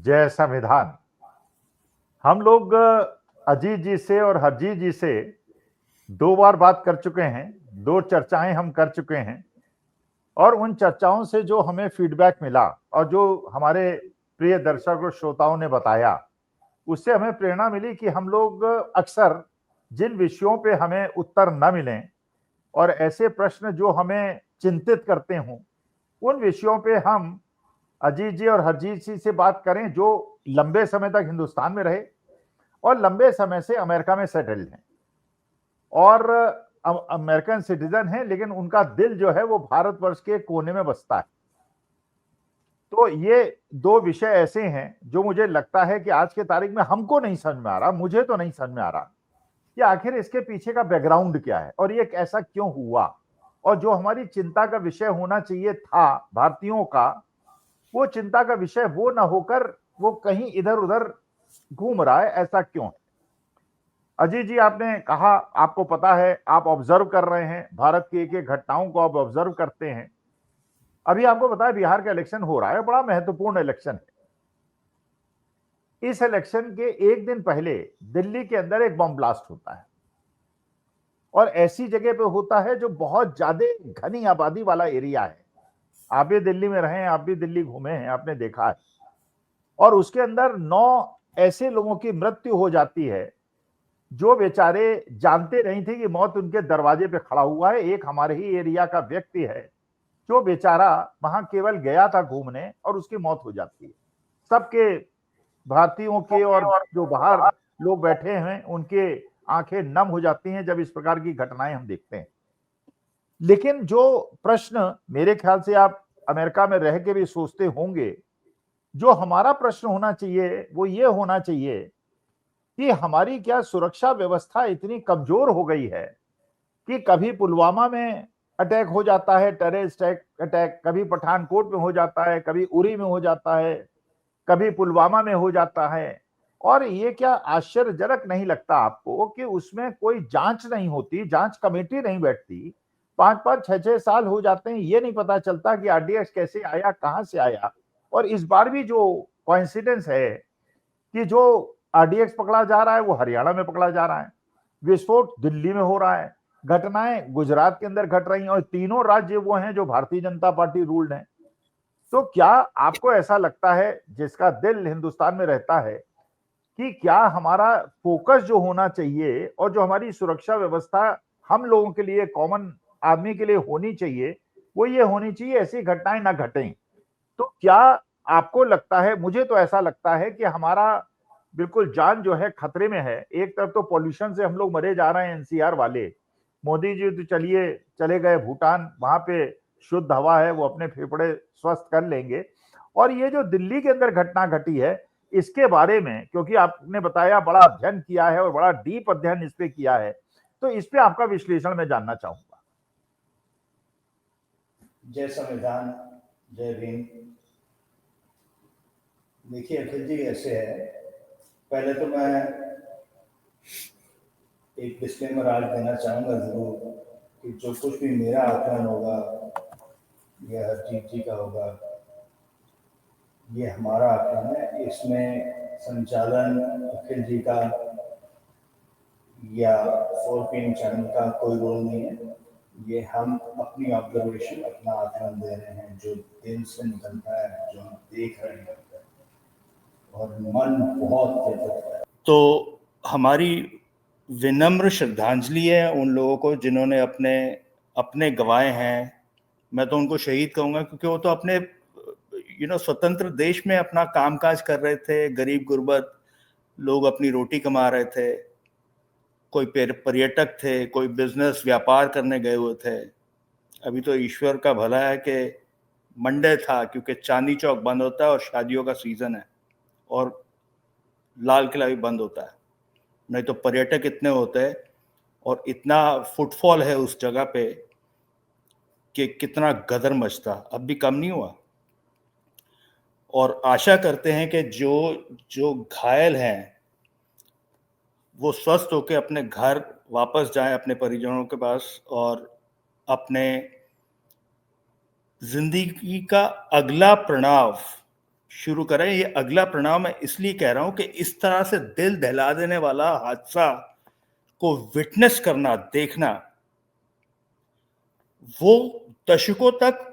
जय संविधान। हम लोग अजीत जी से और हरजीत जी से 2 बार बात कर चुके हैं, 2 चर्चाएं हम कर चुके हैं और उन चर्चाओं से जो हमें फीडबैक मिला और जो हमारे प्रिय दर्शक और श्रोताओं ने बताया, उससे हमें प्रेरणा मिली कि हम लोग अक्सर जिन विषयों पे हमें उत्तर न मिलें और ऐसे प्रश्न जो हमें चिंतित करते हों, उन विषयों पे हम अजीत जी और हरजीत जी से बात करें जो लंबे समय तक हिंदुस्तान में रहे और लंबे समय से अमेरिका में सेटल्ड हैं और अमेरिकन सिटीजन हैं, लेकिन उनका दिल जो है वो भारतवर्ष के कोने में बसता है। तो ये 2 विषय ऐसे हैं जो मुझे लगता है कि आज के तारीख में हमको नहीं समझ में आ रहा, मुझे तो नहीं समझ में आ रहा कि आखिर इसके पीछे का बैकग्राउंड क्या है और ये ऐसा क्यों हुआ। और जो हमारी चिंता का विषय होना चाहिए था भारतीयों का, वो चिंता का विषय वो ना होकर वो कहीं इधर उधर घूम रहा है, ऐसा क्यों है? अजीत जी, आपने कहा आपको पता है, आप ऑब्जर्व कर रहे हैं, भारत की एक एक घटनाओं को आप ऑब्जर्व करते हैं। अभी आपको पता है बिहार का इलेक्शन हो रहा है, बड़ा महत्वपूर्ण इलेक्शन है। इस इलेक्शन के एक दिन पहले दिल्ली के अंदर एक बम ब्लास्ट होता है और ऐसी जगह पे होता है जो बहुत ज्यादा घनी आबादी वाला एरिया है। आप भी दिल्ली में रहे हैं, आप भी दिल्ली घूमे हैं, आपने देखा है। और उसके अंदर 9 ऐसे लोगों की मृत्यु हो जाती है जो बेचारे जानते नहीं थे कि मौत उनके दरवाजे पे खड़ा हुआ है। एक हमारे ही एरिया का व्यक्ति है जो बेचारा वहां केवल गया था घूमने और उसकी मौत हो जाती है। सबके भारतीयों के और जो बाहर लोग बैठे हैं उनके आंखें नम हो जाती हैं जब इस प्रकार की घटनाएं हम देखते हैं। लेकिन जो प्रश्न मेरे ख्याल से आप अमेरिका में रह के भी सोचते होंगे, जो हमारा प्रश्न होना चाहिए वो ये होना चाहिए कि हमारी क्या सुरक्षा व्यवस्था इतनी कमजोर हो गई है कि कभी पुलवामा में अटैक हो जाता है, टेररिस्ट अटैक, कभी पठानकोट में हो जाता है, कभी उरी में हो जाता है, कभी पुलवामा में हो जाता है। और ये क्या आश्चर्यजनक नहीं लगता आपको कि उसमें कोई जांच नहीं होती, जांच कमेटी नहीं बैठती। 5-5 6-6 साल हो जाते हैं, ये नहीं पता चलता कि आरडीएक्स कैसे आया, कहां से आया। और इस बार भी जो कोइंसिडेंस है कि जो आरडीएक्स पकड़ा जा रहा है वो हरियाणा में पकड़ा जा रहा है, विस्फोट दिल्ली में हो रहा है, घटनाएं गुजरात के अंदर घट रही हैं और तीनों राज्य वो हैं जो भारतीय जनता पार्टी रूल्ड हैं। तो क्या आपको ऐसा लगता है, जिसका दिल हिंदुस्तान में रहता है, कि क्या हमारा फोकस जो होना चाहिए और जो हमारी सुरक्षा व्यवस्था हम लोगों के लिए, कॉमन आदमी के लिए होनी चाहिए, वो ये होनी चाहिए ऐसी घटनाएं ना घटें? तो क्या आपको लगता है, मुझे तो ऐसा लगता है कि हमारा बिल्कुल जान जो है खतरे में है। एक तरफ तो पॉल्यूशन से हम लोग मरे जा रहे हैं, एनसीआर वाले। मोदी जी तो चलिए चले गए भूटान, वहां पे शुद्ध हवा है, वो अपने फेफड़े स्वस्थ कर लेंगे। और ये जो दिल्ली के अंदर घटना घटी है, इसके बारे में क्योंकि आपने बताया बड़ा अध्ययन किया है और बड़ा डीप अध्ययन इस पे किया है, तो इस पे आपका विश्लेषण मैं जानना चाहूंगा। जय संविधान, जय भीम। देखिए अखिल जी, ऐसे है, पहले तो मैं एक डिस्क्लेमर आज देना चाहूँगा ज़रूर कि जो कुछ भी मेरा आकलन होगा या हरजीत जी का होगा, ये हमारा आकलन है। इसमें संचालन अखिल जी का या 4PM चैनल का कोई रोल नहीं है। ये हम अपनी ऑब्जर्वेशन, अपना आकलन दे रहे हैं जो दिल से निकलता है, जो हम देख रहे हैं और मन बहुत व्यथित है। तो हमारी विनम्र श्रद्धांजलि है उन लोगों को जिन्होंने अपने अपने गंवाए हैं। मैं तो उनको शहीद कहूँगा क्योंकि वो तो अपने स्वतंत्र देश में अपना कामकाज कर रहे थे, गरीब गुरबत लोग अपनी रोटी कमा रहे थे, कोई पर्यटक थे, कोई बिजनेस व्यापार करने गए हुए थे। अभी तो ईश्वर का भला है कि मंडे था क्योंकि चांदनी चौक बंद होता है और शादियों का सीजन है और लाल किला भी बंद होता है, नहीं तो पर्यटक इतने होते हैं और इतना फुटफॉल है उस जगह पे कि कितना गदर मचता। अब भी कम नहीं हुआ। और आशा करते हैं कि जो जो घायल हैं वो स्वस्थ होकर अपने घर वापस जाएं, अपने परिजनों के पास, और अपने जिंदगी का अगला प्रणव शुरू करें। ये अगला प्रणाम मैं इसलिए कह रहा हूं कि इस तरह से दिल दहला देने वाला हादसा को विटनेस करना, देखना, वो दशकों तक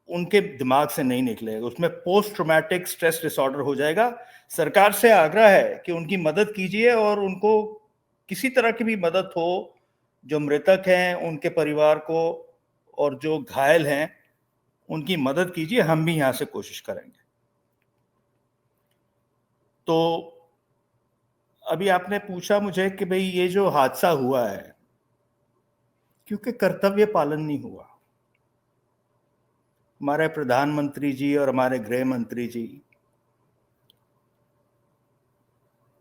उनके दिमाग से नहीं निकलेगा। उसमें पोस्ट ट्रॉमेटिक स्ट्रेस डिसऑर्डर हो जाएगा। सरकार से आग्रह है कि उनकी मदद कीजिए, और उनको किसी तरह की भी मदद हो, जो मृतक हैं उनके परिवार को और जो घायल हैं उनकी मदद कीजिए। हम भी यहां से कोशिश करेंगे। तो अभी आपने पूछा मुझे कि भाई ये जो हादसा हुआ है, क्योंकि कर्तव्य पालन नहीं हुआ। हमारे प्रधानमंत्री जी और हमारे गृह मंत्री जी,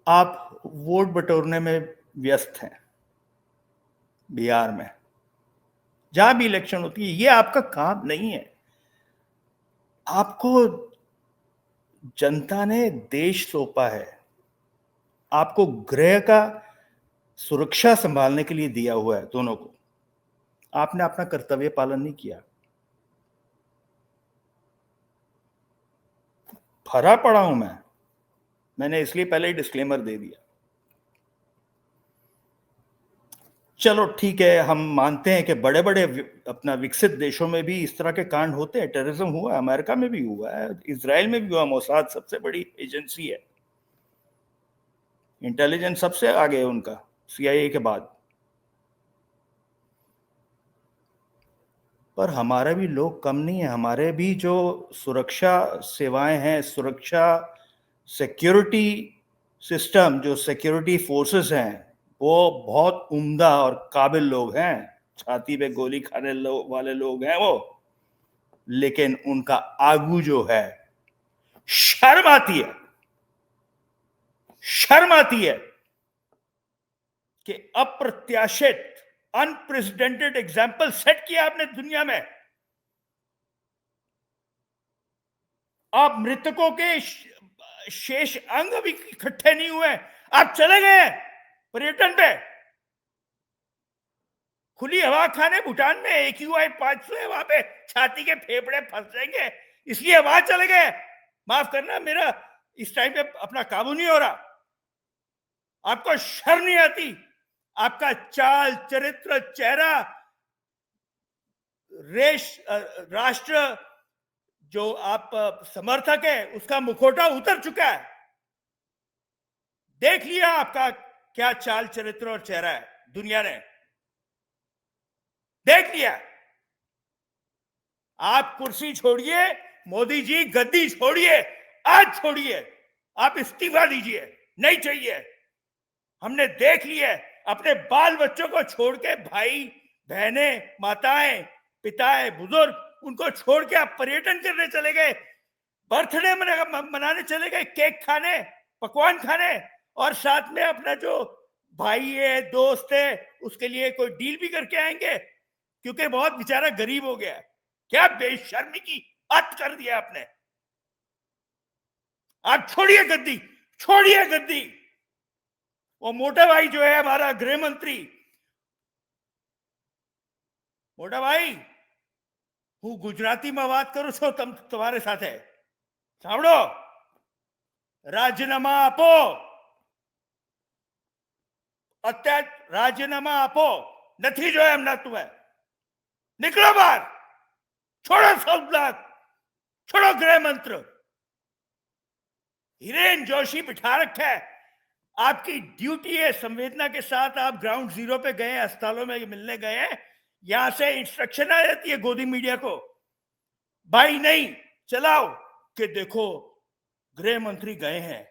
आप वोट बटोरने में व्यस्त हैं बिहार में, जहां भी इलेक्शन होती है। ये आपका काम नहीं है। आपको जनता ने देश सौंपा है, आपको गृह का सुरक्षा संभालने के लिए दिया हुआ है दोनों को। आपने अपना कर्तव्य पालन नहीं किया। भरा पड़ा हूं मैंने इसलिए पहले ही डिस्क्लेमर दे दिया। चलो ठीक है, हम मानते हैं कि बड़े बड़े अपना विकसित देशों में भी इस तरह के कांड होते हैं। टेररिज्म हुआ है, अमेरिका में भी हुआ है, इजराइल में भी हुआ। मोसाद सबसे बड़ी एजेंसी है, इंटेलिजेंस सबसे आगे है उनका, CIA के बाद। पर हमारे भी लोग कम नहीं है। हमारे भी जो सुरक्षा सेवाएं हैं, सुरक्षा सिक्योरिटी सिस्टम, जो सिक्योरिटी फोर्सेस हैं, वो बहुत उम्दा और काबिल लोग हैं। छाती पे गोली खाने वाले लोग हैं वो। लेकिन उनका आगू जो है, शर्म आती है, शर्म आती है कि अप्रत्याशित, अनप्रेसिडेंटेड एग्जाम्पल सेट किया आपने दुनिया में। आप मृतकों के शेष अंग भी इकट्ठे नहीं हुए, आप चले गए पर्यटन पे, खुली हवा खाने। भूटान में AQI 500 है, वहां पे छाती के फेफड़े फंस जाएंगे, इसलिए वहां चले गए। माफ करना, मेरा इस टाइम पे अपना काबू नहीं हो रहा। आपको शर्म नहीं आती? आपका चाल चरित्र, चेहरा, राष्ट्र जो आप समर्थक है, उसका मुखौटा उतर चुका है। देख लिया आपका क्या चाल चरित्र और चेहरा है, दुनिया ने देख लिया। आप कुर्सी छोड़िए, मोदी जी गद्दी छोड़िए, आज छोड़िए, आप इस्तीफा दीजिए, नहीं चाहिए। हमने देख लिया। अपने बाल बच्चों को छोड़ के, भाई बहनें, माताएं, पिताएं, बुजुर्ग, उनको छोड़ के आप पर्यटन करने चले गए, बर्थडे मनाने चले गए, केक खाने, पकवान खाने, और साथ में अपना जो भाई है, दोस्त है, उसके लिए कोई डील भी करके आएंगे, क्योंकि बहुत बेचारा गरीब हो गया। क्या बेशर्मी की हद कर दिया आपने। आप छोड़िए गद्दी, छोड़िए गद्दी। वो मोटा भाई जो है हमारा गृह मंत्री, मोटा भाई, હું ગુજરાતીમાં વાત કરું છું તમારે સાથે, સાંભળો, રાજીનામા આપો, અત્યારે રાજીનામા આપો, નથી જોયા એમના તમે, निकलो बाहर, छोड़ो सौदात, छोड़ो गृह मंत्र। हिरेन जोशी बिठा रखा है, आपकी ड्यूटी है, संवेदना के साथ आप ग्राउंड जीरो पे गए, अस्पतालों में मिलने गए हैं, यहां से इंस्ट्रक्शन आ जाती है गोदी मीडिया को, भाई नहीं चलाओ, कि देखो गृह मंत्री गए हैं।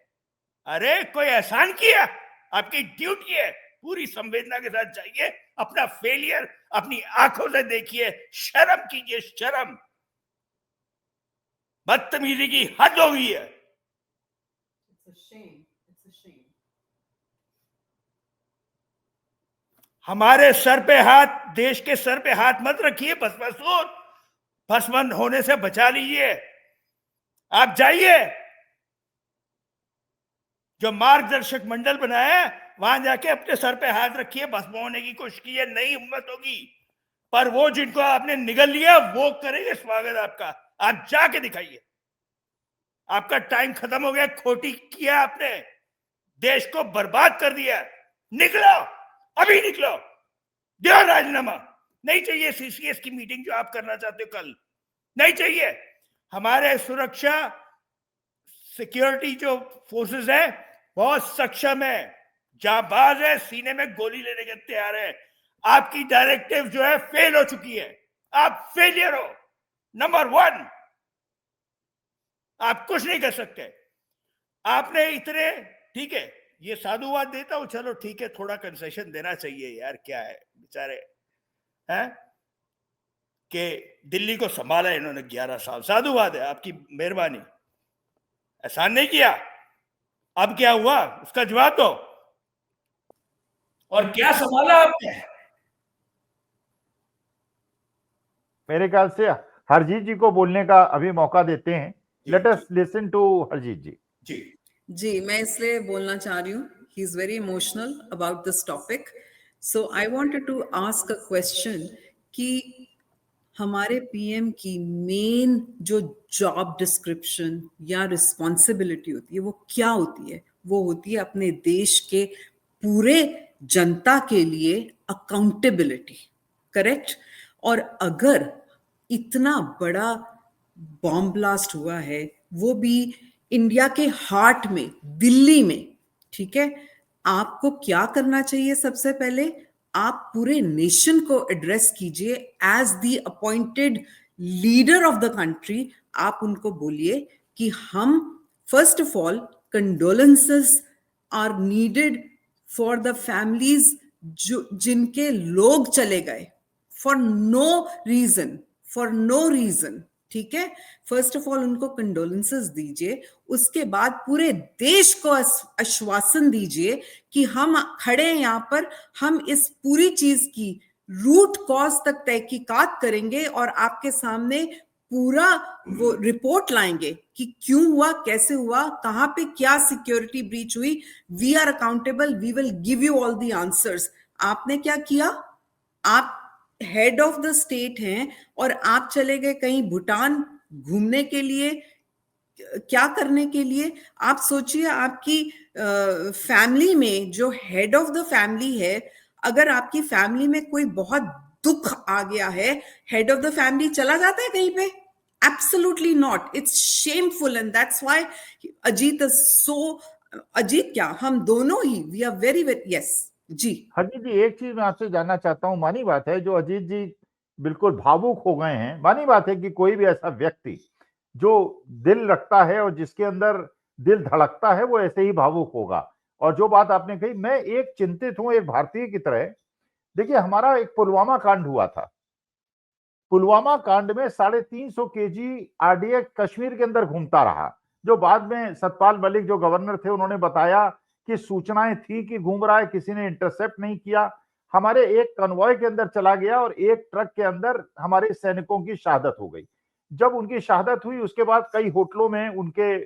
अरे कोई एहसान किया? आपकी ड्यूटी है, पूरी संवेदना के साथ जाइए, अपना फेलियर अपनी आंखों से देखिए, शर्म कीजिए, शर्म। बदतमीजी की हद हो गई है। हमारे सर पे हाथ, देश के सर पे हाथ मत रखिए, भस्मासुर, भस्म होने से बचा लीजिए। आप जाइए, जो मार्गदर्शक मंडल बनाया है वहां जाके अपने सर पे हाथ रखिए, भस्म होने की कोशिश कीजिए, नहीं हिम्मत होगी। पर वो जिनको आपने निगल लिया वो करेंगे स्वागत आपका, आप जाके दिखाइए। आपका टाइम खत्म हो गया, खोटी किया आपने, देश को बर्बाद कर दिया। निकलो, अभी निकलो, दो राजीनामा। नहीं चाहिए सीसीएस की मीटिंग जो आप करना चाहते हो कल, नहीं चाहिए। हमारे सुरक्षा सिक्योरिटी जो फोर्सेस है बहुत सक्षम है, जाबाज है, सीने में गोली लेने के तैयार है। आपकी डायरेक्टिव जो है फेल हो चुकी है, आप फेलियर हो नंबर 1। आप कुछ नहीं कर सकते। आपने इतने, ठीक है, ये साधुवाद देता हूं, चलो ठीक है, थोड़ा कंसेशन देना चाहिए यार, क्या है बेचारे हैं कि दिल्ली को संभाला इन्होंने 11 साल, साधुवाद है, आपकी मेहरबानी, एहसान नहीं किया। अब क्या हुआ उसका जवाब दो, और क्या संभाला आपने? मेरे ख्याल से हरजीत जी को बोलने का अभी मौका देते हैं। Let us listen to Harjeet ji. जी, मैं इसलिए बोलना चाह रही हूँ, he is very emotional about this topic, so I wanted to ask a question कि हमारे पीएम की मेन जो जॉब डिस्क्रिप्शन या रिस्पॉन्सिबिलिटी होती है वो क्या होती है? वो होती है अपने देश के पूरे जनता के लिए अकाउंटेबिलिटी, करेक्ट? और अगर इतना बड़ा बॉम्ब ब्लास्ट हुआ है, वो भी इंडिया के हार्ट में, दिल्ली में, ठीक है, आपको क्या करना चाहिए? सबसे पहले आप पूरे नेशन को एड्रेस कीजिए as the appointed leader of the country. आप उनको बोलिए कि हम first of all condolences are needed for the families जो जिनके लोग चले गए फॉर नो रीजन, ठीक है। फर्स्ट ऑफ ऑल उनको कंडोलेंसेस दीजिए, उसके बाद पूरे देश को आश्वासन दीजिए कि हम खड़े हैं यहाँ पर, हम इस पूरी चीज की रूट कॉज तक तहकीकात करेंगे और आपके सामने पूरा वो रिपोर्ट लाएंगे कि क्यों हुआ, कैसे हुआ, कहां पे क्या सिक्योरिटी ब्रीच हुई। We are accountable, we will give you all the answers. आपने क्या किया? आप हेड ऑफ द स्टेट हैं और आप चले गए कहीं भूटान घूमने के लिए, क्या करने के लिए? आप सोचिए, आपकी फैमिली में जो हेड ऑफ द फैमिली है, अगर आपकी फैमिली में कोई बहुत दुख आ गया है, हेड ऑफ द फैमिली चला जाता है कहीं पे? Absolutely not. It's shameful and that's why Ajit is so, Ajit क्या, हम दोनों ही, we are very very, yes जी। हरजीत जी, एक चीज मैं आपसे जानना चाहता हूँ। मानी बात है जो अजीत जी बिल्कुल भावुक हो गए हैं, मानी बात है कि कोई भी ऐसा व्यक्ति जो दिल रखता है और जिसके अंदर दिल धड़कता है वो ऐसे ही भावुक होगा। और जो बात आपने कही, मैं एक चिंतित हूं एक भारतीय की तरह। देखिए, हमारा एक पुलवामा कांड हुआ था। पुलवामा कांड में 350 केजी आरडीएक्स कश्मीर के अंदर घूमता रहा, जो बाद में सतपाल मलिक जो गवर्नर थे उन्होंने बताया कि सूचनाएं थी कि घूम रहा है, किसी ने इंटरसेप्ट नहीं किया। हमारे एक कन्वॉय के अंदर चला गया और एक ट्रक के अंदर हमारे सैनिकों की शहादत हो गई। जब उनकी शहादत हुई उसके बाद कई होटलों में उनके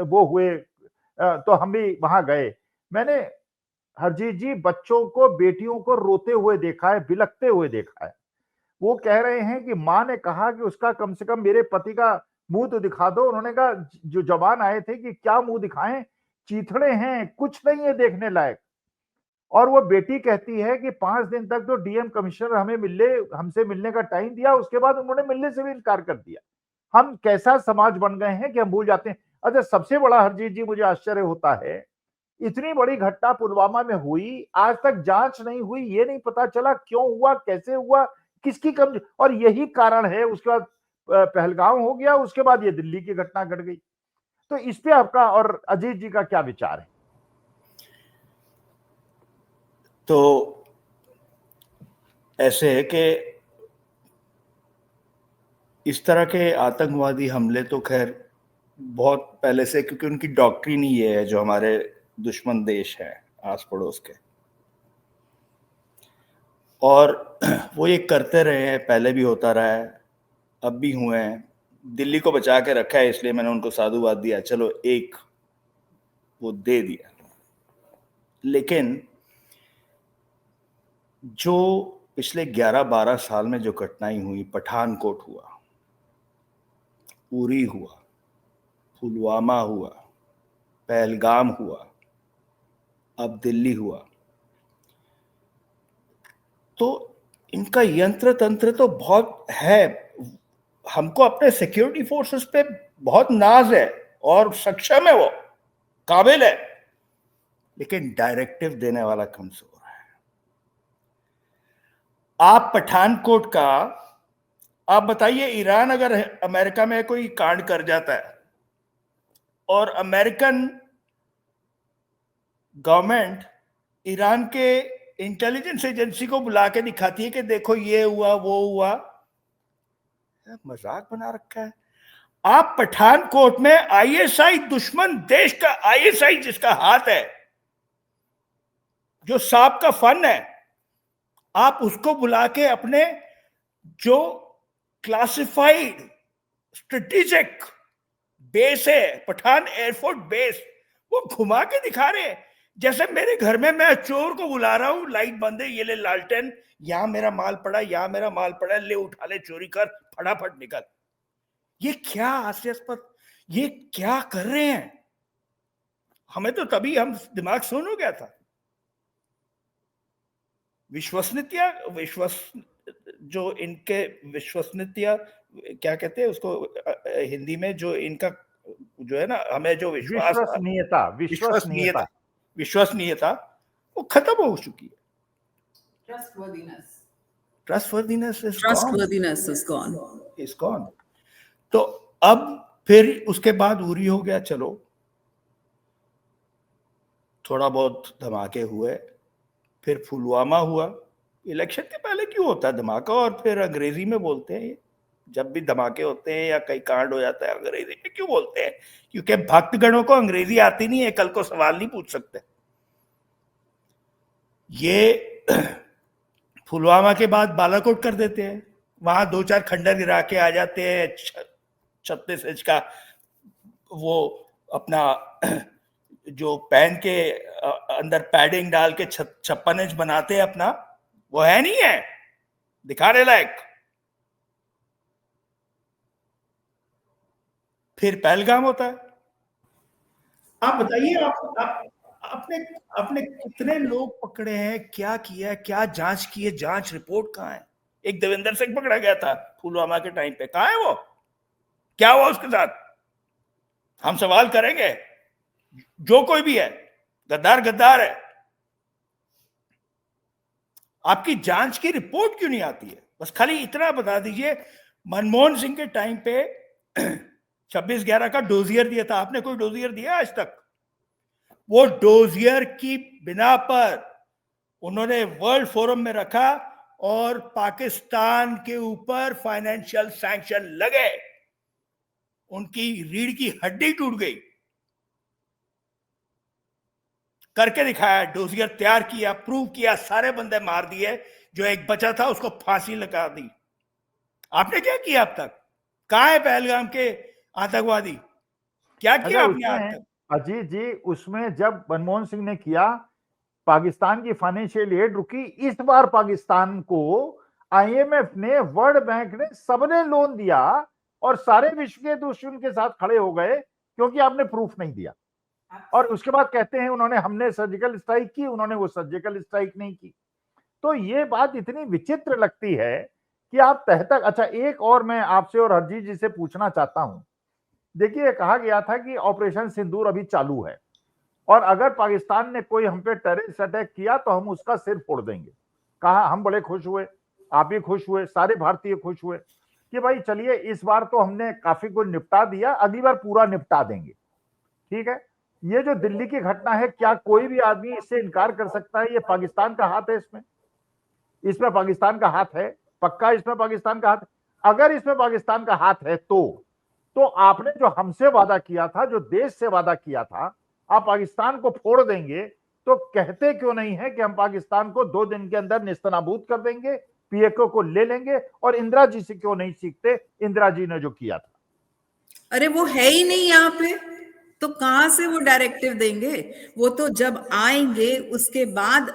वो हुए, तो हम भी वहां गए। मैंने हरजीत जी बच्चों को, बेटियों को रोते हुए देखा है, बिलखते हुए देखा है। वो कह रहे हैं कि माँ ने कहा कि उसका कम से कम मेरे पति का मुंह तो दिखा दो। उन्होंने कहा, जो जवान आए थे, कि क्या मुंह दिखाएं, चीथड़े हैं, कुछ नहीं है देखने लायक। और वो बेटी कहती है कि 5 दिन तक तो डीएम कमिश्नर हमसे मिलने का टाइम दिया, उसके बाद उन्होंने मिलने से भी इनकार कर दिया। हम कैसा समाज बन गए हैं कि हम भूल जाते हैं। अच्छा, सबसे बड़ा हरजीत जी मुझे आश्चर्य होता है, इतनी बड़ी घटना पुलवामा में हुई, आज तक जांच नहीं हुई, ये नहीं पता चला क्यों हुआ, कैसे हुआ, किसकी कम, और यही कारण है। उसके बाद पहलगाम हो गया, उसके बाद ये दिल्ली की घटना घट गई। तो इस पे आपका और अजीत जी का क्या विचार है? तो ऐसे है कि इस तरह के आतंकवादी हमले तो खैर बहुत पहले से, क्योंकि उनकी डॉक्ट्रिन ही ये है जो हमारे दुश्मन देश हैं आस पड़ोस के, और वो ये करते रहे हैं, पहले भी होता रहा है, अब भी हुए हैं। दिल्ली को बचा के रखा है, इसलिए मैंने उनको साधुवाद दिया, चलो एक वो दे दिया। लेकिन जो पिछले 11-12 साल में जो घटनाएं हुई, पठानकोट हुआ, उरी हुआ, पुलवामा हुआ, पहलगाम हुआ, अब दिल्ली हुआ, तो इनका यंत्र तंत्र तो बहुत है। हमको अपने सिक्योरिटी फोर्सेस पे बहुत नाज है और सक्षम है, वो काबिल है, लेकिन डायरेक्टिव देने वाला कमजोर है। आप पठानकोट का, आप बताइए, ईरान अगर अमेरिका में कोई कांड कर जाता है और अमेरिकन गवर्नमेंट ईरान के इंटेलिजेंस एजेंसी को बुला के दिखाती है कि देखो ये हुआ वो हुआ, मजाक बना रखा है। आप पठानकोट में आईएसआई, दुश्मन देश का आईएसआई जिसका हाथ है, जो सांप का फन है, आप उसको बुला के अपने जो क्लासिफाइड स्ट्रेटेजिक बेस है, पठान एयरफोर्स बेस, वो घुमा के दिखा रहे हैं। जैसे मेरे घर में मैं चोर को बुला रहा हूं, लाइट बंद है, ये ले लालटेन, यहां मेरा माल पड़ा, यहां मेरा माल पड़ा, ले उठा ले, चोरी कर, फटाफट निकल। ये क्या हास्यास्पद, ये क्या कर रहे हैं? हमें तो तभी हम दिमाग सुन हो गया था। जो इनके विश्वसनीयता, क्या कहते हैं उसको हिंदी में, जो इनका जो है ना, हमें जो विश्वास, विश्वसनीयता वो खत्म हो चुकी है। Trustworthiness is gone. तो अब फिर उसके बाद उरी हो गया, चलो थोड़ा बहुत धमाके हुए, फिर पुलवामा हुआ। इलेक्शन के पहले क्यों होता है धमाका, और फिर अंग्रेजी में बोलते हैं, जब भी धमाके होते हैं या कई कांड हो जाता है अंग्रेजी में क्यों बोलते हैं? क्योंकि भक्तगणों को अंग्रेजी आती नहीं है, कल को सवाल नहीं पूछ सकते। ये पुलवामा के बाद बालाकोट कर देते हैं, वहां 2-4 खंडर गिरा के आ जाते हैं, 36 इंच का वो अपना जो पैन के अंदर पैडिंग डाल के 56 इंच बनाते हैं अपना, वो है नहीं है दिखाने लायक। फिर पहलगाम होता है। आप बताइए, आपने कितने लोग पकड़े हैं, क्या किया है, क्या जांच की है, जांच रिपोर्ट कहां है? एक देवेंद्र सिंह पकड़ा गया था पुलवामा के टाइम पे, कहां है वो? क्या हुआ उसके साथ? हम सवाल करेंगे। जो कोई भी है, गद्दार गद्दार है। आपकी जांच की रिपोर्ट क्यों नहीं आती है? बस खाली इतना बता दीजिए, मनमोहन सिंह के टाइम पे 26/11 का डोजियर दिया था, आपने कोई डोजियर दिया आज तक? वो डोजियर की बिना पर उन्होंने वर्ल्ड फोरम में रखा और पाकिस्तान के ऊपर फाइनेंशियल सैंक्शन लगे, उनकी रीढ़ की हड्डी टूट गई। करके दिखाया, डोजियर तैयार किया, प्रूव किया, सारे बंदे मार दिए, जो एक बचा था उसको फांसी लगा दी। आपने क्या किया अब तक? कहां है पहलगाम के आतंकवादी? क्या किया आपने आज तक? अजीत जी, उसमें जब मनमोहन सिंह ने किया, पाकिस्तान की फाइनेंशियल एड रुकी। इस बार पाकिस्तान को आईएमएफ ने, वर्ल्ड बैंक ने, सबने लोन दिया और सारे विश्व के दुश्मन के साथ खड़े हो गए क्योंकि आपने प्रूफ नहीं दिया। और उसके बाद कहते हैं उन्होंने, हमने सर्जिकल स्ट्राइक की, उन्होंने वो सर्जिकल स्ट्राइक नहीं की। तो ये बात इतनी विचित्र लगती है कि आप तह तक। अच्छा, एक और मैं आपसे और हरजीत जी से पूछना चाहता हूं। देखिए, कहा गया था कि ऑपरेशन सिंदूर अभी चालू है और अगर पाकिस्तान ने कोई हम पे टेररिस्ट अटैक किया तो हम उसका सिर फोड़ देंगे। कहा, हम बड़े खुश हुए, आप भी खुश हुए, सारे भारतीय खुश हुए कि भाई चलिए, इस बार तो हमने काफी कुछ निपटा दिया, अगली बार पूरा निपटा देंगे। ठीक है, ये जो दिल्ली की घटना है, क्या कोई भी आदमी इससे इनकार कर सकता है? ये पाकिस्तान का हाथ है इसमें पाकिस्तान का हाथ है, पक्का इसमें पाकिस्तान का हाथ। अगर इसमें पाकिस्तान का हाथ है तो आपने जो हमसे वादा किया था, जो देश से वादा किया था, आप पाकिस्तान को फोड़ देंगे, तो कहते क्यों नहीं है कि हम पाकिस्तान को 2 दिन के अंदर निस्तनाबूद कर देंगे, पीएके को ले लेंगे? और इंदिरा जी से क्यों नहीं सीखते, इंदिरा जी ने जो किया था? अरे वो है ही नहीं यहाँ पे, तो कहां से वो डायरेक्टिव देंगे? वो तो जब आएंगे उसके बाद,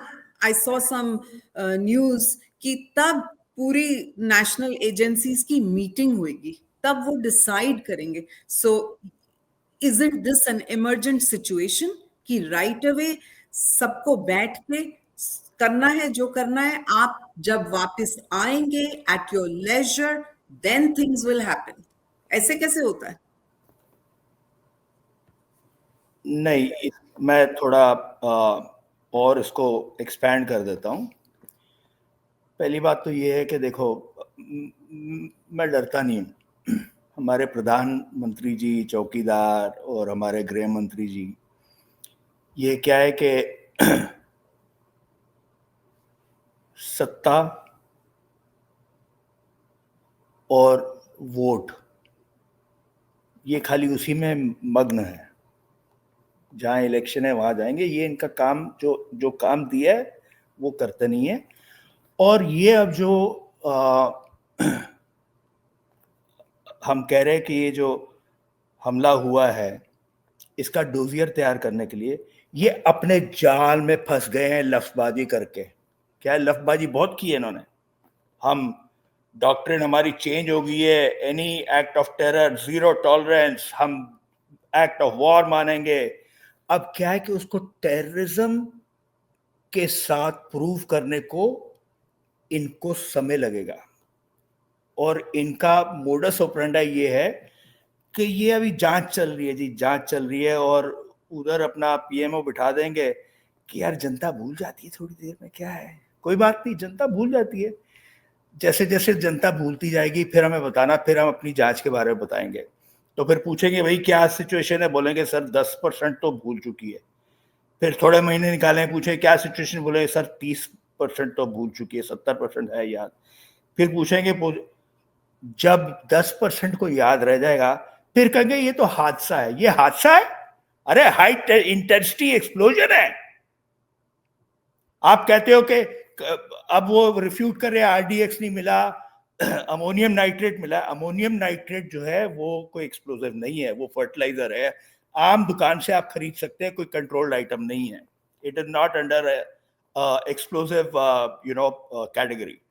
आई सॉ सम न्यूज कि तब पूरी नेशनल एजेंसीज की मीटिंग होगी, तब वो डिसाइड करेंगे। सो isn't this an emergent situation कि right away सबको बैठ के करना है जो करना है, आप जब वापस आएंगे at your leisure, then things will happen. ऐसे कैसे होता है? नहीं, मैं थोड़ा और इसको एक्सपैंड कर देता हूँ। पहली बात तो ये है कि देखो, मैं डरता नहीं हूँ। हमारे प्रधानमंत्री जी, चौकीदार और हमारे गृह मंत्री जी, ये क्या है कि सत्ता और वोट, ये खाली उसी में मग्न है। जहाँ इलेक्शन है वहां जाएंगे। ये इनका काम, जो काम दिया है वो करते नहीं है। और ये अब जो हम कह रहे हैं कि ये जो हमला हुआ है, इसका डोजियर तैयार करने के लिए ये अपने जाल में फंस गए हैं लफ्जबाजी करके। क्या है, लफ्जबाजी बहुत की है इन्होंने। हम डॉक्ट्रिन हमारी चेंज हो गई है, any act of terror, zero tolerance, हम एक्ट ऑफ वॉर मानेंगे। अब क्या है कि उसको टेररिज्म के साथ प्रूव करने को इनको समय लगेगा। और इनका मोडस ऑपरेंडी ये है कि ये अभी जांच चल रही है जी, जांच चल रही है, और उधर अपना पीएमओ बिठा देंगे कि यार जनता भूल जाती है थोड़ी देर में, क्या है, कोई बात नहीं, जनता भूल जाती है। जैसे जैसे जनता भूलती जाएगी फिर हमें बताना, फिर हम अपनी जांच के बारे में बताएंगे। तो फिर पूछेंगे भाई क्या सिचुएशन है, बोलेंगे सर 10% तो भूल चुकी है। फिर थोड़े महीने निकालें, पूछे क्या सिचुएशन, बोले सर 30% तो भूल चुकी है, 70% है याद। फिर पूछेंगे, जब 10% को याद रह जाएगा फिर कहेंगे ये तो हादसा है। ये हादसा है? अरे हाई इंटेंसिटी एक्सप्लोजन है। आप कहते हो कि अब वो रिफ्यूट कर रहे हैं, आरडीएक्स नहीं मिला, अमोनियम नाइट्रेट मिला। अमोनियम नाइट्रेट जो है वो कोई एक्सप्लोजिव नहीं है, वो फर्टिलाइजर है। आम दुकान से आप खरीद सकते हैं, कोई कंट्रोल्ड आइटम नहीं है। It is not under explosive category.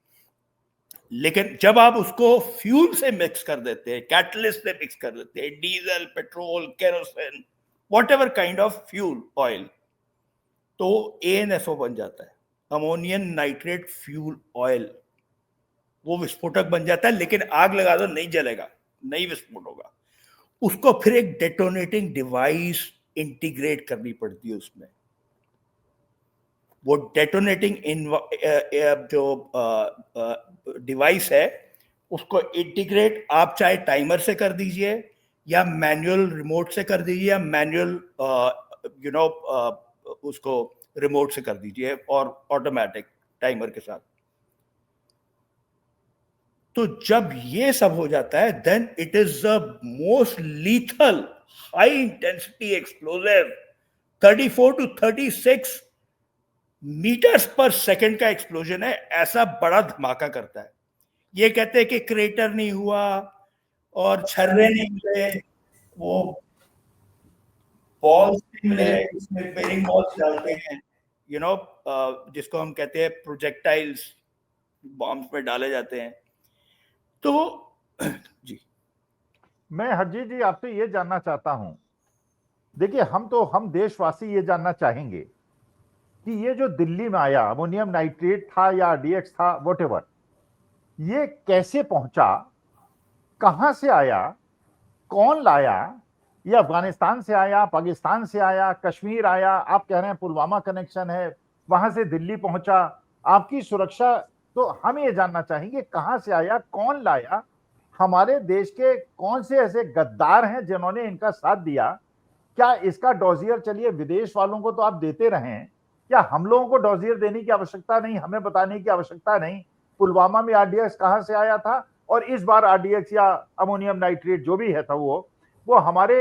लेकिन जब आप उसको फ्यूल से मिक्स कर देते हैं, कैटलिस्ट से मिक्स कर देते हैं, diesel, petrol, kerosene, whatever kind of fuel oil, तो एएनएसओ बन जाता है, अमोनियम नाइट्रेट फ्यूल ऑयल। वो विस्फोटक बन जाता है, लेकिन आग लगा दो नहीं जलेगा, नहीं विस्फोट होगा। उसको फिर एक डेटोनेटिंग डिवाइस इंटीग्रेट करनी पड़ती है उसमें। वो डेटोनेटिंग जो डिवाइस है उसको इंटीग्रेट आप चाहे टाइमर से कर दीजिए या मैनुअल रिमोट से कर दीजिए, या मैनुअल उसको रिमोट से कर दीजिए और ऑटोमेटिक टाइमर के साथ। तो जब ये सब हो जाता है, then it is the most lethal high intensity explosive, 34 to 36 metres पर सेकंड का एक्सप्लोजन है। ऐसा बड़ा धमाका करता है। ये कहते हैं कि क्रेटर नहीं हुआ और छर्रे नहीं मिले, वो बॉल्स नहीं मिले, इसमें बेरिंग बॉल्स डालते हैं, जिसको हम कहते हैं प्रोजेक्टाइल्स, बॉम्ब्स में डाले जाते हैं। तो जी, मैं हरजीत जी आपसे ये जानना चाहता हूं, देखिए हम देशवासी ये जानना चाहेंगे कि ये जो दिल्ली में आया अमोनियम नाइट्रेट था या डीएक्स था, व्हाटएवर, ये कैसे पहुंचा, कहां से आया, कौन लाया, ये अफगानिस्तान से आया, पाकिस्तान से आया, कश्मीर आया, आप कह रहे हैं पुलवामा कनेक्शन है, वहां से दिल्ली पहुंचा, आपकी सुरक्षा, तो हम ये जानना चाहेंगे कहां से आया, कौन लाया, हमारे देश के कौन से ऐसे गद्दार हैं जिन्होंने इनका साथ दिया, क्या इसका डोजियर, चलिए विदेश वालों को तो आप देते रहे, क्या हम लोगों को डोजियर देने की आवश्यकता नहीं, हमें बताने की आवश्यकता नहीं पुलवामा में आरडीएक्स कहां से आया था, और इस बार आरडीएक्स या अमोनियम नाइट्रेट जो भी है था वो हमारे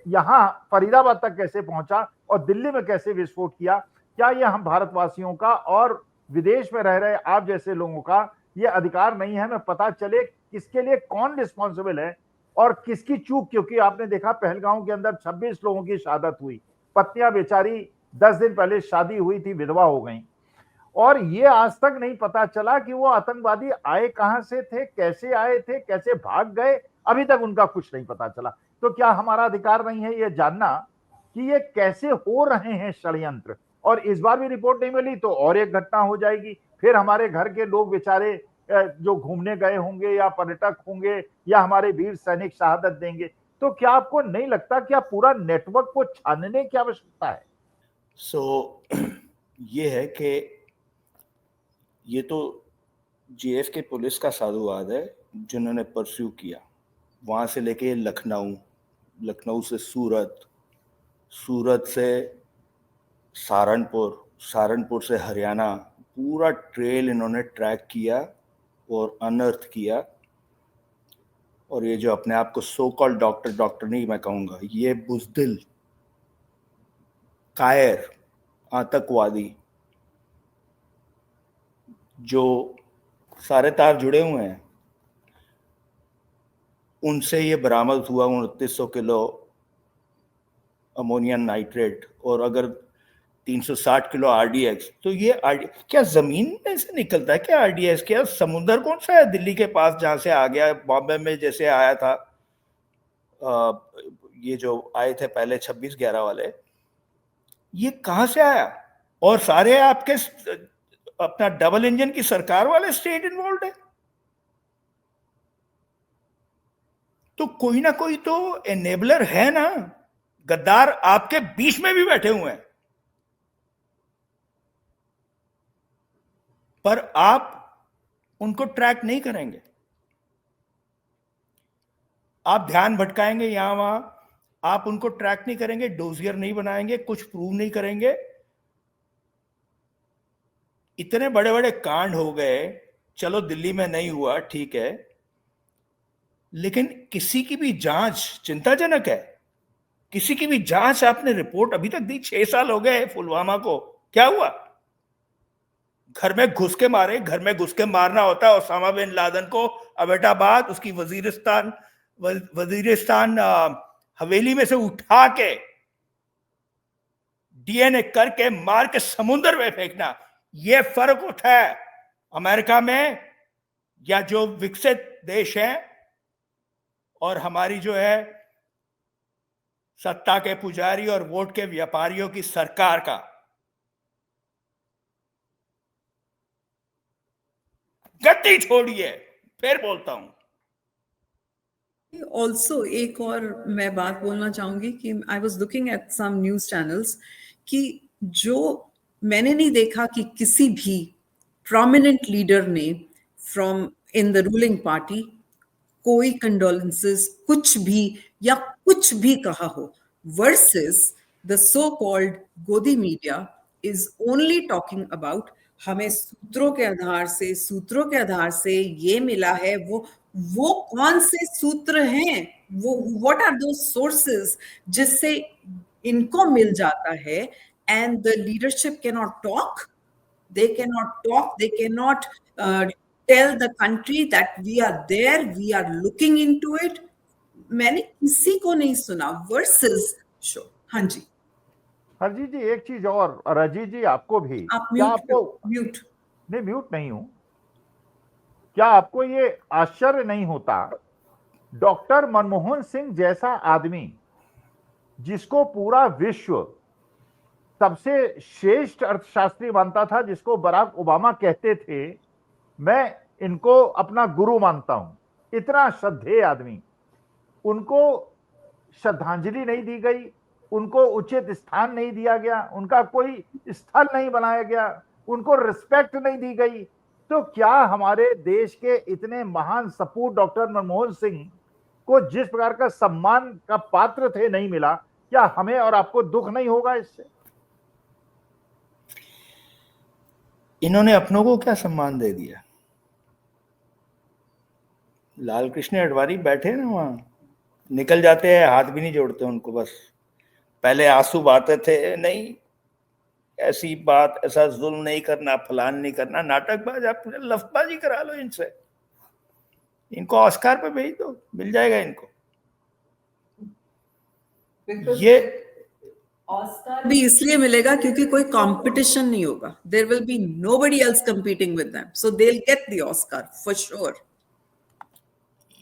यहां फरीदाबाद तक कैसे पहुंचा और दिल्ली में कैसे विस्फोट किया। क्या ये हम भारतवासियों का और विदेश में रह रहे आप जैसे लोगों का ये अधिकार नहीं है, हमें पता चले किसके लिए कौन रिस्पॉन्सिबल है और किसकी चूक, क्योंकि आपने देखा पहलगांव के अंदर 26 लोगों की शहादत हुई, पत्नियां बेचारी 10 दिन पहले शादी हुई थी, विधवा हो गई, और ये आज तक नहीं पता चला कि वो आतंकवादी आए कहां से थे, कैसे आए थे, कैसे भाग गए, अभी तक उनका कुछ नहीं पता चला। तो क्या हमारा अधिकार नहीं है ये जानना कि ये कैसे हो रहे हैं षड्यंत्र? और इस बार भी रिपोर्ट नहीं मिली तो और एक घटना हो जाएगी, फिर हमारे घर के लोग बेचारे जो घूमने गए होंगे या पर्यटक होंगे या हमारे वीर सैनिक शहादत देंगे। तो क्या आपको नहीं लगता कि आप पूरा नेटवर्क को छानने की आवश्यकता है? ये है कि ये तो जेएफ के पुलिस का साधुवाद है जिन्होंने परस्यू किया, वहां से लेके लखनऊ, लखनऊ से सूरत, सूरत से सहारनपुर, सहारनपुर से हरियाणा, पूरा ट्रेल इन्होंने ट्रैक किया और अनर्थ किया। और ये जो अपने आप को सो कॉल्ड डॉक्टर नहीं मैं कहूँगा, ये बुज़दिल, कायर, आतंकवादी, जो सारे तार जुड़े हुए हैं, उनसे ये बरामद हुआ 2900 किलो अमोनियम नाइट्रेट और अगर 360 किलो आरडीएक्स। तो ये क्या जमीन में से निकलता है क्या आरडीएक्स? क्या समुद्र कौन सा है दिल्ली के पास जहां से आ गया, बॉम्बे में जैसे आया था ये जो आए थे पहले 26/11 वाले, ये कहां से आया? और सारे आपके अपना डबल इंजन की सरकार वाले स्टेट इन्वॉल्व है। तो कोई ना कोई तो एनेबलर है ना। गद्दार आपके बीच में भी बैठे हुए हैं, पर आप उनको ट्रैक नहीं करेंगे, आप ध्यान भटकाएंगे यहां वहां, आप उनको ट्रैक नहीं करेंगे, डोजियर नहीं बनाएंगे, कुछ प्रूव नहीं करेंगे। इतने बड़े बड़े कांड हो गए, चलो दिल्ली में नहीं हुआ ठीक है, लेकिन किसी की भी जांच चिंताजनक है। किसी की भी जांच आपने रिपोर्ट अभी तक दी? 6 साल हो गए पुलवामा को, क्या हुआ? घर में घुस के मारे, घर में घुस के मारना होता है ओसामा बिन लादेन को अबेटाबाद, उसकी वजीरिस्तान हवेली में से उठा के डीएनए करके मार के समुद्र में फेंकना। यह फर्क होता है अमेरिका में या जो विकसित देश है और हमारी जो है सत्ता के पुजारी और वोट के व्यापारियों की सरकार का। गद्दी छोड़िए, फिर बोलता हूं। ऑल्सो एक और मैं बात बोलना चाहूंगी कि I was looking at some news channels कि जो मैंने नहीं देखा कि किसी भी प्रोमिनेंट लीडर ने from in the ruling party कोई कंडोलेंसेस कुछ भी या कुछ भी कहा हो, versus the so called Godi media is only talking about हमें सूत्रों के आधार से ये मिला है। वो कौन से सूत्र हैं, वो व्हाट आर दोस सोर्सेस जिससे इनको मिल जाता है? And the leadership cannot talk, they cannot tell the country that we are there, we are looking into it. मैंने किसी को नहीं सुना वर्सेस शो। हाँ जी हरजीत जी, एक चीज और, रजीत जी आपको भी, आप क्या आपको म्यूट नहीं, म्यूट नहीं हूं, क्या आपको ये आश्चर्य नहीं होता डॉक्टर मनमोहन सिंह जैसा आदमी जिसको पूरा विश्व सबसे श्रेष्ठ अर्थशास्त्री मानता था, जिसको बराक ओबामा कहते थे मैं इनको अपना गुरु मानता हूं, इतना श्रद्धेय आदमी, उनको श्रद्धांजलि नहीं दी गई, उनको उचित स्थान नहीं दिया गया, उनका कोई स्थल नहीं बनाया गया, उनको रिस्पेक्ट नहीं दी गई। तो क्या हमारे देश के इतने महान सपूत डॉक्टर मनमोहन सिंह को जिस प्रकार का सम्मान का पात्र थे नहीं मिला, क्या हमें और आपको दुख नहीं होगा इससे? इन्होंने अपनों को क्या सम्मान दे दिया? लाल कृष्ण अडवाणी बैठे ना वहां, निकल जाते हैं, हाथ भी नहीं जोड़ते उनको, बस पहले आंसू बहाते थे, नहीं ऐसी बात, ऐसा जुल्म नहीं करना, फलान नहीं करना, नाटकबाज, आप लफ्जबाजी करा लो इनसे, इनको ऑस्कार पे भेज दो, मिल जाएगा इनको। ये ऑस्कार भी इसलिए मिलेगा क्योंकि कोई कंपटीशन नहीं होगा, there will be nobody else competing with them, so they will get the Oscar for sure.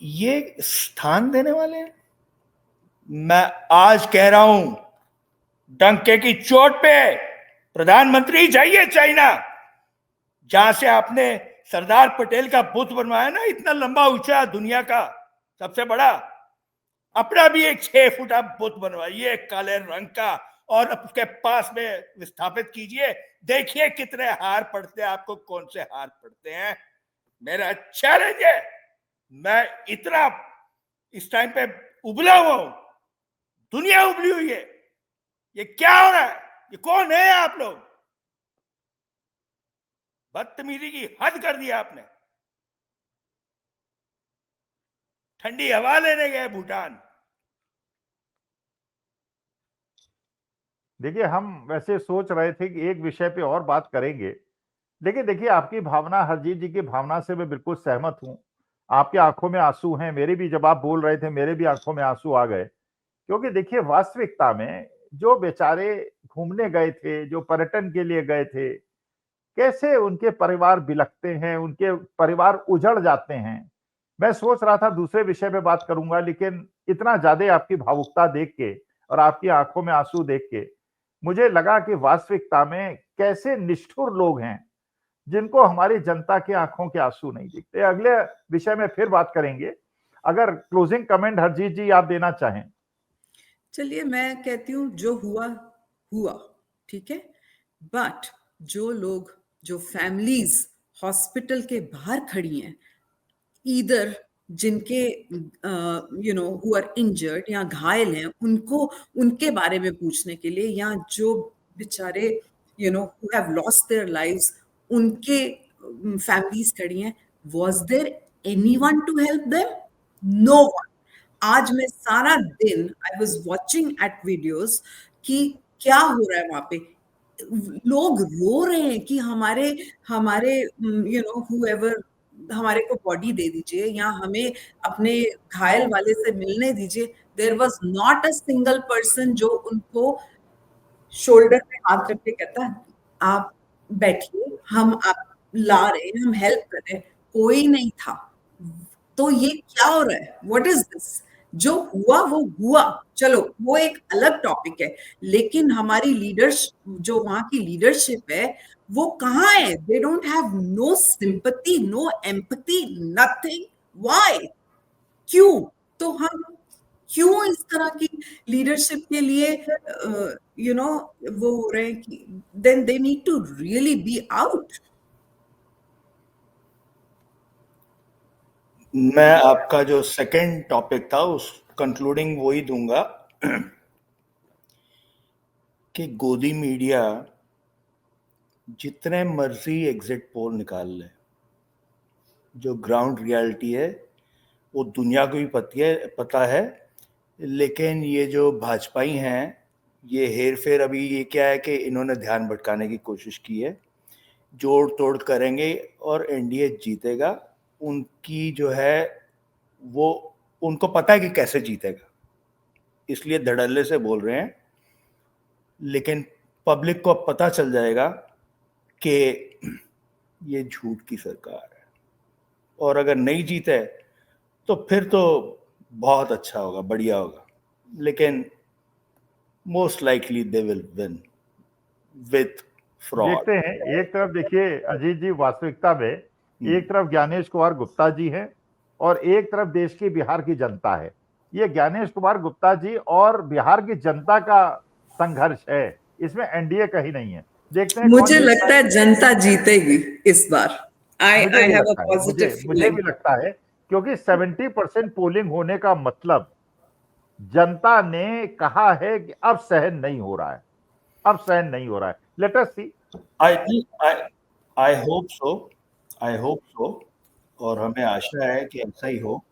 ये स्थान देने वाले हैं, मैं आज कह रहा हूं, डंके की चोट पे प्रधानमंत्री जाइए चाइना, जहां से आपने सरदार पटेल का बुत बनवाया ना, इतना लंबा ऊंचा, दुनिया का सबसे बड़ा, अपना भी एक 6 फुटा बुत बनवाइए काले रंग का, और उसके पास में विस्थापित कीजिए। देखिए कितने हार पड़ते हैं आपको, कौन से हार पड़ते हैं। मेरा चैलेंज है, मैं इतना इस टाइम पे उबला हुआ हूं, दुनिया उबली हुई है। ये क्या हो रहा है? ये कौन है आप लोग? बदतमीजी की हद कर दिया आपने। ठंडी हवा लेने गए भूटान। देखिए, हम वैसे सोच रहे थे कि एक विषय पे और बात करेंगे, लेकिन देखिए आपकी भावना, हरजीत जी की भावना से मैं बिल्कुल सहमत हूं। आपकी आंखों में आंसू हैं, मेरे भी, जब आप बोल रहे थे मेरे भी आंखों में आंसू आ गए। क्योंकि देखिए वास्तविकता में जो बेचारे घूमने गए थे, जो पर्यटन के लिए गए थे, कैसे उनके परिवार बिलखते हैं, उनके परिवार उजड़ जाते हैं। मैं सोच रहा था दूसरे विषय पे बात करूंगा, लेकिन इतना ज्यादा आपकी भावुकता देख के और आपकी आंखों में आंसू देख के मुझे लगा कि वास्तविकता में कैसे निष्ठुर लोग हैं, जिनको हमारी जनता की आंखों के आंसू नहीं दिखते। अगले विषय में फिर बात करेंगे। अगर क्लोजिंग कमेंट हरजीत जी आप देना चाहें। चलिए, मैं कहती हूँ जो हुआ हुआ, ठीक है, बट जो लोग, जो फैमिलीज हॉस्पिटल के बाहर खड़ी हैं, ईदर जिनके हु आर इंजर्ड या घायल हैं, उनको उनके बारे में पूछने के लिए, या जो बेचारे who have lost their lives, उनके फैमिलीज खड़ी हैं, was there anyone to help them? No one. आज मैं सारा दिन I was watching at videos कि क्या हो रहा है वहां पे। लोग रो रहे हैं कि हमारे हमारे हुएवर हमारे को बॉडी दे दीजिए, या हमें अपने घायल वाले से मिलने दीजिए। There was not a single person जो उनको शोल्डर पे हाथ रख के कहता है आप बैठिए, हम आप ला रहे हैं, हम हेल्प कर रहे हैं। कोई नहीं था। तो ये क्या हो रहा है? What is this? जो हुआ वो हुआ, चलो वो एक अलग टॉपिक है, लेकिन हमारी लीडर्स, जो वहां की लीडरशिप है, वो कहाँ है? They don't have no sympathy, no empathy, nothing. Why? क्यों? तो हम क्यों इस तरह की लीडरशिप के लिए वो हो रहे हैं कि then they need to really be out. मैं आपका जो सेकंड टॉपिक था उस कंक्लूडिंग वही दूंगा कि गोदी मीडिया जितने मर्जी एग्जिट पोल निकाल ले, जो ग्राउंड रियलिटी है वो दुनिया को भी पता है। लेकिन ये जो भाजपाई हैं, ये हेर फेर, अभी ये क्या है कि इन्होंने ध्यान भटकाने की कोशिश की है। जोड़ तोड़ करेंगे और एनडीए जीतेगा। उनकी जो है वो, उनको पता है कि कैसे जीतेगा, इसलिए धड़ल्ले से बोल रहे हैं। लेकिन पब्लिक को अब पता चल जाएगा कि ये झूठ की सरकार है, और अगर नहीं जीते तो फिर तो बहुत अच्छा होगा, बढ़िया होगा। लेकिन most likely they will win with fraud. देखते हैं, एक तरफ देखिए अजीत जी, वास्तविकता में एक तरफ ज्ञानेश कुमार गुप्ता जी हैं और एक तरफ देश की, बिहार की जनता है। ये ज्ञानेश कुमार गुप्ता जी और बिहार की जनता का संघर्ष है, इसमें एनडीए कहीं नहीं है। देखते हैं मुझे लगता है जनता जीतेगी इस बार। आई हैव अ पॉजिटिव मुझे फीलिंग। भी लगता है, क्योंकि 70% पोलिंग होने का मतलब जनता ने कहा है कि अब सहन नहीं हो रहा है, अब सहन नहीं हो रहा है। Let us C. I hope so, और हमें आशा है कि ऐसा ही हो।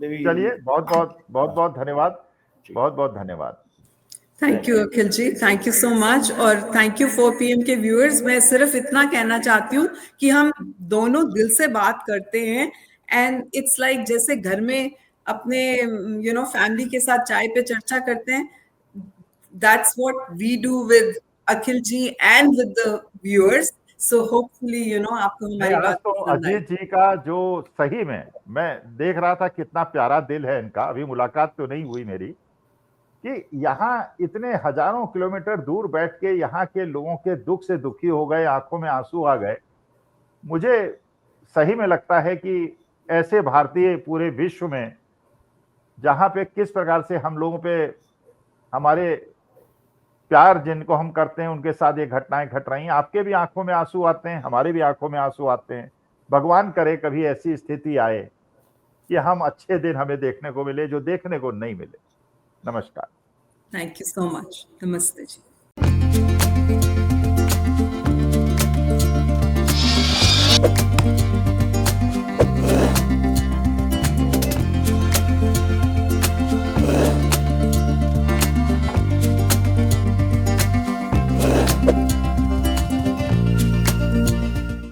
चलिए, बहुत धन्यवाद, बहुत धन्यवाद। Thank you Akhil ji, thank you so much, और थैंक यू फॉर पीएम के व्यूअर्स। मैं सिर्फ इतना कहना चाहती हूँ कि हम दोनों दिल से बात करते हैं, एंड इट्स लाइक जैसे घर में अपने फैमिली के साथ चाय पे चर्चा करते हैं। That's what we do with Akhil ji and with the viewers. So hopefully आपको नहीं, हमारी आज बात तो पसंद आई। अजीत जी का जो सही में मैं देख रहा था कितना प्यारा दिल है इनका, अभी मुलाकात तो नहीं हुई मेरी, कि यहाँ इतने हजारों किलोमीटर दूर बैठ के यहाँ के लोगों के दुख से दुखी हो गए, आंखों में आंसू आ गए। मुझे सही में लगता है कि ऐसे भारतीय पूरे विश्व में जहां पे किस प्रकार से हम लोगों पे हमारे प्यार जिनको हम करते हैं उनके साथ ये घटनाएं घट रही हैं, आपके भी आंखों में आंसू आते हैं, हमारे भी आंखों में आंसू आते हैं। भगवान करे कभी ऐसी स्थिति आए कि हम अच्छे दिन हमें देखने को मिले जो देखने को नहीं मिले। नमस्कार। Thank you so much. नमस्ते जी।